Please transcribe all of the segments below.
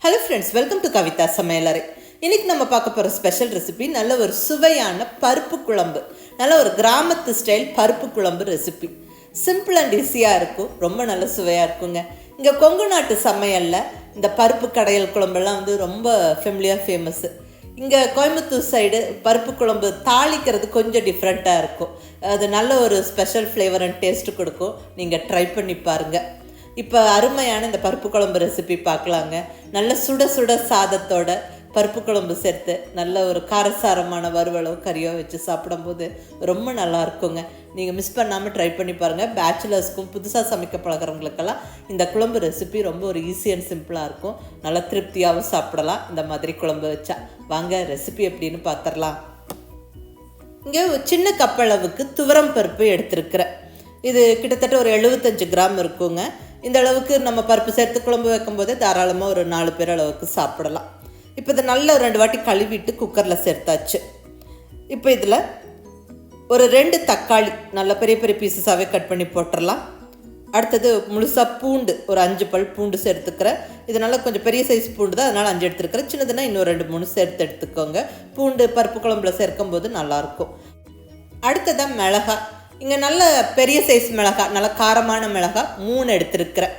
Hello friends, welcome to Kavithasamayalarai. இன்றைக்கி நம்ம பார்க்க போகிற ஸ்பெஷல் ரெசிபி நல்ல ஒரு சுவையான பருப்பு குழம்பு. நல்ல ஒரு கிராமத்து ஸ்டைல் பருப்பு குழம்பு ரெசிபி. சிம்பிள் அண்ட் ஈஸியாக இருக்கும், ரொம்ப நல்ல சுவையாக இருக்குங்க. இங்கே கொங்கு நாட்டு சமையலில் இந்த பருப்பு கடையல் குழம்பெல்லாம் ரொம்ப ஃபேமஸ்ஸு. இங்கே கோயம்புத்தூர் சைடு பருப்பு குழம்பு தாளிக்கிறது கொஞ்சம் டிஃப்ரெண்ட்டாக இருக்கும். அது நல்ல ஒரு ஸ்பெஷல் ஃப்ளேவர் அண்ட் டேஸ்ட்டு கொடுக்கும். நீங்கள் ட்ரை பண்ணி பாருங்கள். இப்போ அருமையான இந்த பருப்பு குழம்பு ரெசிபி பார்க்கலாங்க. நல்ல சுட சுட சாதத்தோட பருப்பு குழம்பு சேர்த்து நல்ல ஒரு காரசாரமான வறுவலோ கறியோ வச்சு சாப்பிடும்போது ரொம்ப நல்லா இருக்குங்க. நீங்கள் மிஸ் பண்ணாமல் ட்ரை பண்ணி பாருங்கள். பேச்சுலர்ஸ்க்கும் புதுசாக சமைக்க பழகிறவங்களுக்கெல்லாம் இந்த குழம்பு ரெசிபி ரொம்ப ஒரு ஈஸி அண்ட் சிம்பிளாக இருக்கும். நல்லா திருப்தியாகவும் சாப்பிடலாம் இந்த மாதிரி குழம்பு வச்சா. வாங்க ரெசிபி எப்படின்னு பார்த்துடலாம். இங்கே ஒரு சின்ன கப்பளவுக்கு துவரம் பருப்பு எடுத்துருக்கிறேன். இது கிட்டத்தட்ட ஒரு 75 கிராம் இருக்குங்க. இந்த அளவுக்கு நம்ம பருப்பு சேர்த்து குழம்பு வைக்கும்போதே தாராளமாக ஒரு 4 பேர் அளவுக்கு சாப்பிடலாம். இப்போ இதை நல்ல ஒரு 2 வாட்டி கழுவிட்டு குக்கரில் சேர்த்தாச்சு. இப்போ இதில் ஒரு 2 தக்காளி நல்ல பெரிய பெரிய பீசஸாகவே கட் பண்ணி போட்டுடலாம். அடுத்தது முழுசாக பூண்டு ஒரு 5 பல் பூண்டு சேர்த்துக்கிறேன். இதனால் கொஞ்சம் பெரிய சைஸ் பூண்டு தான், அதனால் 5 எடுத்துருக்கிறேன். சின்னதுன்னா இன்னும் 2-3 சேர்த்து எடுத்துக்கோங்க. பூண்டு பருப்பு குழம்புல சேர்க்கும்போது நல்லாயிருக்கும். அடுத்ததான் மிளகாய். இங்கே நல்ல பெரிய சைஸ் மிளகாய், நல்ல காரமான மிளகாய் 3 எடுத்துருக்கிறேன்.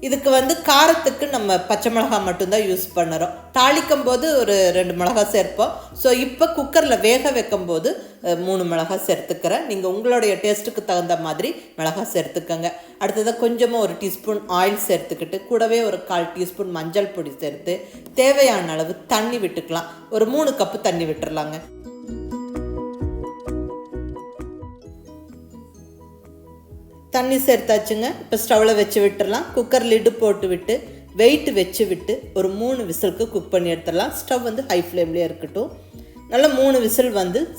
இதுக்கு காரத்துக்கு நம்ம பச்சை மிளகாய் மட்டும்தான் யூஸ் பண்ணுறோம். தாளிக்கும் போது ஒரு 2 மிளகாய் சேர்ப்போம். ஸோ இப்போ குக்கரில் வேக வைக்கும்போது 3 மிளகாய் சேர்த்துக்கிறேன். நீங்கள் உங்களுடைய டேஸ்ட்டுக்கு தகுந்த மாதிரி மிளகாய் சேர்த்துக்கோங்க. அடுத்ததாக கொஞ்சமாக ஒரு டீஸ்பூன் ஆயில் சேர்த்துக்கிட்டு கூடவே ஒரு 1/4 டீஸ்பூன் மஞ்சள் பொடி சேர்த்து தேவையான அளவு தண்ணி விட்டுக்கலாம். ஒரு 3 கப்பு தண்ணி விட்டுறலாங்க. தண்ணி சேர்த்தாச்சுங்க. இப்போ ஸ்டவ்வில் வச்சு விட்டுடலாம். குக்கர் லிட்டு போட்டு விட்டு வெயிட் வச்சு விட்டு ஒரு 3 விசிலுக்கு குக் பண்ணி எடுத்துடலாம். ஸ்டவ் ஹை ஃப்ளேம்லேயே இருக்கட்டும். நல்லா 3 விசில்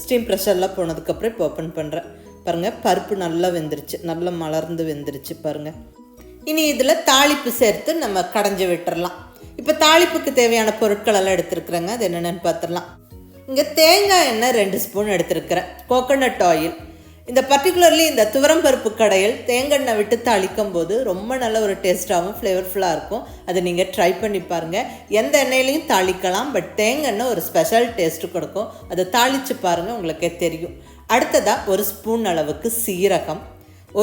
ஸ்டீம் ப்ரெஷர்லாம் போனதுக்கப்புறம் இப்போ ஓப்பன் பண்ணுறேன். பாருங்கள், பருப்பு நல்லா வெந்துருச்சு, நல்லா மலர்ந்து வெந்துருச்சு பாருங்கள். இனி இதில் தாளிப்பு சேர்த்து நம்ம கடைஞ்சி விட்டுடலாம். இப்போ தாளிப்புக்கு தேவையான பொருட்கள் எல்லாம் எடுத்துருக்குறேங்க. அது என்னென்னு பார்த்துடலாம். இங்கே தேங்காய் எண்ணெய் 2 ஸ்பூன் எடுத்துருக்கிறேன். Coconut oil. இந்த பர்டிகுலர்லி இந்த துவரம் பருப்பு கடையில் தேங்காய் விட்டு தாளிக்கும் போது ரொம்ப நல்ல ஒரு டேஸ்ட்டாகவும் ஃப்ளேவர்ஃபுல்லாக இருக்கும். அதை நீங்கள் ட்ரை பண்ணி பாருங்கள். எந்த எண்ணெயிலையும் தாளிக்கலாம், பட் தேங்காய் ஒரு ஸ்பெஷல் டேஸ்ட்டு கொடுக்கும். அதை தாளித்து பாருங்கள், உங்களுக்கே தெரியும். அடுத்ததாக 1 ஸ்பூன் அளவுக்கு சீரகம்,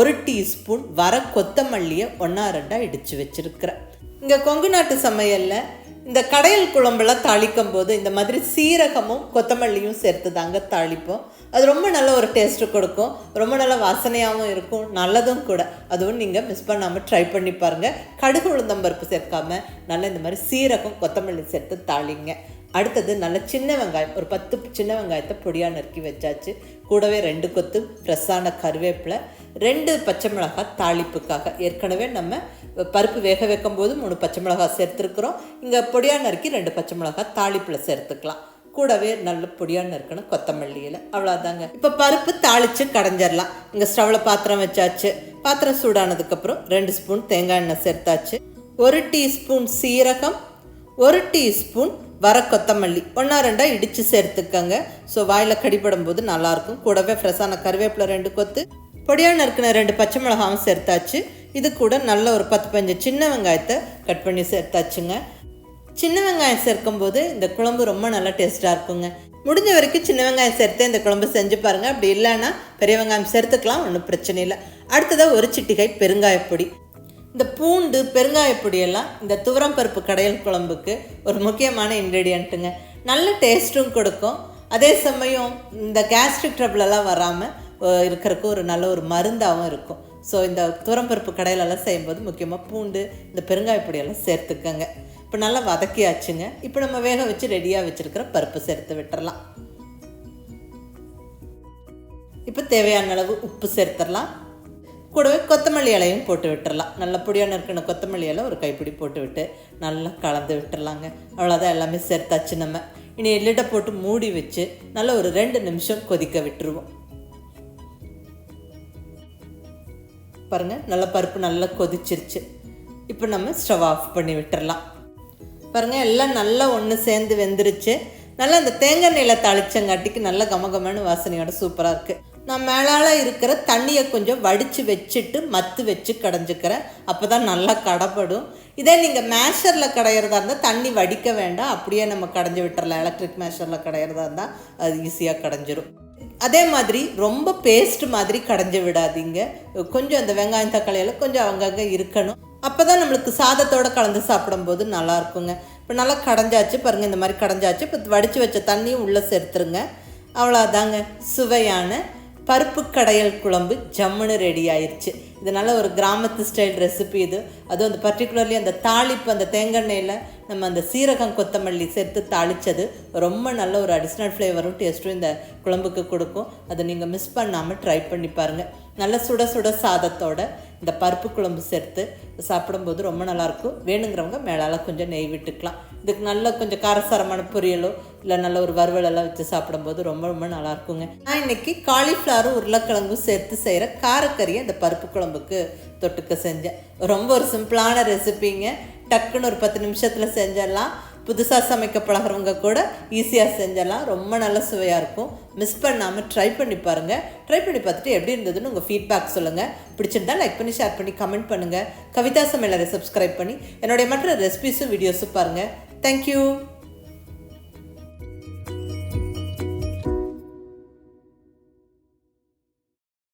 1 டீஸ்பூன் வர கொத்தமல்லியை 1-2 இடித்து வச்சுருக்கிறேன். இங்கே கொங்கு நாட்டு சமையலில் இந்த கடையல் குழம்பெல்லாம் தாளிக்கும் போது இந்த மாதிரி சீரகமும் கொத்தமல்லியும் சேர்த்து தாங்க தாளிப்போம். அது ரொம்ப நல்ல ஒரு டேஸ்ட்டு கொடுக்கும், ரொம்ப நல்ல வாசனையாகவும் இருக்கும், நல்லதும் கூட. அதுவும் நீங்கள் மிஸ் பண்ணாமல் ட்ரை பண்ணி பாருங்கள். கடுகு உளுந்தம்பருப்பு சேர்க்காமல் நல்ல இந்த மாதிரி சீரகம் கொத்தமல்லி சேர்த்து தாளிங்க. அடுத்தது நல்ல சின்ன வெங்காயம் ஒரு 10 சின்ன வெங்காயத்தை பொடியாக நறுக்கி வச்சாச்சு. கூடவே 2 கொத்து ஃப்ரெஷ்ஷான கருவேப்பிலை, 2 பச்சை மிளகாய் தாளிப்புக்காக. ஏற்கனவே நம்ம பருப்பு வேக வைக்கும் போது 3 பச்சை மிளகாய் சேர்த்துருக்குறோம். இங்கே பொடியாக நறுக்கி 2 பச்சை மிளகாய் தாளிப்பில் சேர்த்துக்கலாம். கூடவே நல்ல பொடியாக நறுக்கணும் கொத்தமல்லியில். அவ்வளோதாங்க. இப்போ பருப்பு தாளித்து கடைஞ்சிடலாம். இங்கே ஸ்டவ்வில் பாத்திரம் வச்சாச்சு. பாத்திரம் சூடானதுக்கப்புறம் 2 ஸ்பூன் தேங்காய் எண்ணெய் சேர்த்தாச்சு. 1 டீஸ்பூன் சீரகம், 1 டீஸ்பூன் வர கொத்தமல்லி 1-2 இடித்து சேர்த்துக்கங்க. ஸோ வாயில் கடிப்படும் போது நல்லாயிருக்கும். கூடவே ஃப்ரெஷ்ஷான கருவேப்பிலை 2 கொத்து, பொடியாக நறுக்கின 2 பச்சை மிளகாவும் சேர்த்தாச்சு. இது கூட நல்ல ஒரு 10-15 சின்ன வெங்காயத்தை கட் பண்ணி சேர்த்தாச்சுங்க. சின்ன வெங்காயம் சேர்க்கும்போது இந்த குழம்பு ரொம்ப நல்லா டேஸ்ட்டாக இருக்குங்க. முடிஞ்ச வரைக்கும் சின்ன வெங்காயம் சேர்த்து இந்த குழம்பு செஞ்சு பாருங்கள். அப்படி இல்லைன்னா பெரிய வெங்காயம் சேர்த்துக்கலாம், ஒன்றும் பிரச்சனை இல்லை. அடுத்ததாக 1 சிட்டிகை பெருங்காயப்பொடி. இந்த பூண்டு பெருங்காயப்பொடியெல்லாம் இந்த துவரம் பருப்பு கடையல் குழம்புக்கு ஒரு முக்கியமான இன்க்ரீடியண்ட்டுங்க. நல்ல டேஸ்ட்டும் கொடுக்கும். அதே சமயம் இந்த கேஸ்ட்ரிக் ட்ரபிளெல்லாம் வராமல் இருக்கிறதுக்கு ஒரு நல்ல ஒரு மருந்தாகவும் இருக்கும். ஸோ இந்த துவரம் பருப்பு கடையிலெல்லாம் செய்யும்போது முக்கியமாக பூண்டு இந்த பெருங்காயப்பொடியெல்லாம் சேர்த்துக்கங்க. இப்போ நல்லா வதக்கியாச்சுங்க. இப்போ நம்ம வேக வச்சு ரெடியாக வச்சுருக்கிற பருப்பு சேர்த்து விட்டுறலாம். இப்போ தேவையான அளவு உப்பு சேர்த்துடலாம். கூடவே கொத்தமல்லி இலையும் போட்டு விட்டுறலாம். நல்ல பொடியாக நறுக்கின கொத்தமல்லி இலை ஒரு கைப்பிடி போட்டு விட்டு நல்லா கலந்து விட்டுறலாங்க. அவ்வளோதான், எல்லாமே சேர்த்தாச்சு. நம்ம இனி லிட்டை போட்டு மூடி வச்சு நல்லா ஒரு 2 நிமிஷம் கொதிக்க விட்டுருவோம். பாருங்கள், நல்லா பருப்பு நல்லா கொதிச்சிருச்சு. இப்போ நம்ம ஸ்டவ் ஆஃப் பண்ணி விட்டுறலாம். பாருங்கள், எல்லாம் நல்லா ஒன்று சேர்ந்து வெந்துருச்சு. நல்லா அந்த தேங்காய் எண்ணெயில் தாளிச்சங்காட்டிக்கு நல்ல கமகமான வாசனையோட சூப்பராக இருக்குது. நான் மேலால் இருக்கிற தண்ணியை கொஞ்சம் வடித்து வச்சுட்டு மத்து வச்சு கடைஞ்சிக்கிறேன். அப்போ தான் நல்லா கடைப்படும். இதே நீங்கள் மேஷரில் கடையிறதா இருந்தால் தண்ணி வடிக்க வேண்டாம், அப்படியே நம்ம கடைஞ்சி விட்டுறலாம். எலக்ட்ரிக் மேஷரில் கடையிறதா இருந்தால் அது ஈஸியாக கடைஞ்சிரும். அதே மாதிரி ரொம்ப பேஸ்ட் மாதிரி கடைஞ்சி விடாதீங்க. கொஞ்சம் அந்த வெங்காயம் தக்காளியெல்லாம் கொஞ்சம் அங்கங்கே இருக்கணும். அப்போ தான் நம்மளுக்கு சாதத்தோடு கலந்து சாப்பிடும்போது நல்லா இருக்குங்க. இப்போ நல்லா கடைஞ்சாச்சு பாருங்கள், இந்த மாதிரி கடைஞ்சாச்சு. இப்போ வடித்து வச்ச தண்ணியும் உள்ளே சேர்த்துருங்க. அவ்வளோதாங்க, சுவையான பருப்பு கடையல் குழம்பு ஜம்முன்னு ரெடி ஆயிடுச்சு. இது நல்ல ஒரு கிராமத்து ஸ்டைல் ரெசிபி இது. அதுவும் அந்த பர்டிகுலர்லி அந்த தாளிப்பு, அந்த தேங்காய் நம்ம அந்த சீரகம் கொத்தமல்லி சேர்த்து தாளித்தது ரொம்ப நல்ல ஒரு அடிஷ்னல் ஃப்ளேவரும் டேஸ்ட்டும் இந்த குழம்புக்கு கொடுக்கும். அதை நீங்கள் மிஸ் பண்ணாமல் ட்ரை பண்ணி பாருங்கள். நல்ல சுட சுட சாதத்தோட இந்த பருப்பு குழம்பு சேர்த்து சாப்பிடும்போது ரொம்ப நல்லாயிருக்கும். வேணுங்கிறவங்க மேலால் கொஞ்சம் நெய் விட்டுக்கலாம். இதுக்கு நல்ல கொஞ்சம் காரசாரமான பொரியலோ இல்லை நல்ல ஒரு வறுவலெல்லாம் வச்சு சாப்பிடும்போது ரொம்ப ரொம்ப நல்லாயிருக்குங்க. நான் இன்றைக்கி காலிஃப்ளவரும் உருளைக்கிழங்கும் சேர்த்து செய்கிற காரக்கறியை இந்த பருப்பு குழம்புக்கு தொட்டுக்க செஞ்சேன். ரொம்ப ஒரு சிம்பிளான ரெசிபிங்க. டக்குன்னு ஒரு 10 நிமிஷத்தில் செஞ்சிடலாம். புதுசாக சமைக்க பழகிறவங்க கூட ஈஸியாக செஞ்சிடலாம். ரொம்ப நல்ல சுவையாக இருக்கும். மிஸ் பண்ணாமல் ட்ரை பண்ணி பாருங்கள். ட்ரை பண்ணி பார்த்துட்டு எப்படி இருந்ததுன்னு உங்கள் ஃபீட்பேக் சொல்லுங்கள். பிடிச்சிருந்தா லைக் பண்ணி, ஷேர் பண்ணி, கமெண்ட் பண்ணுங்கள். கவிதா சமையலரை சப்ஸ்கிரைப் பண்ணி என்னுடைய மற்ற ரெசிபிஸும் வீடியோஸும் பாருங்கள். தேங்க்யூ.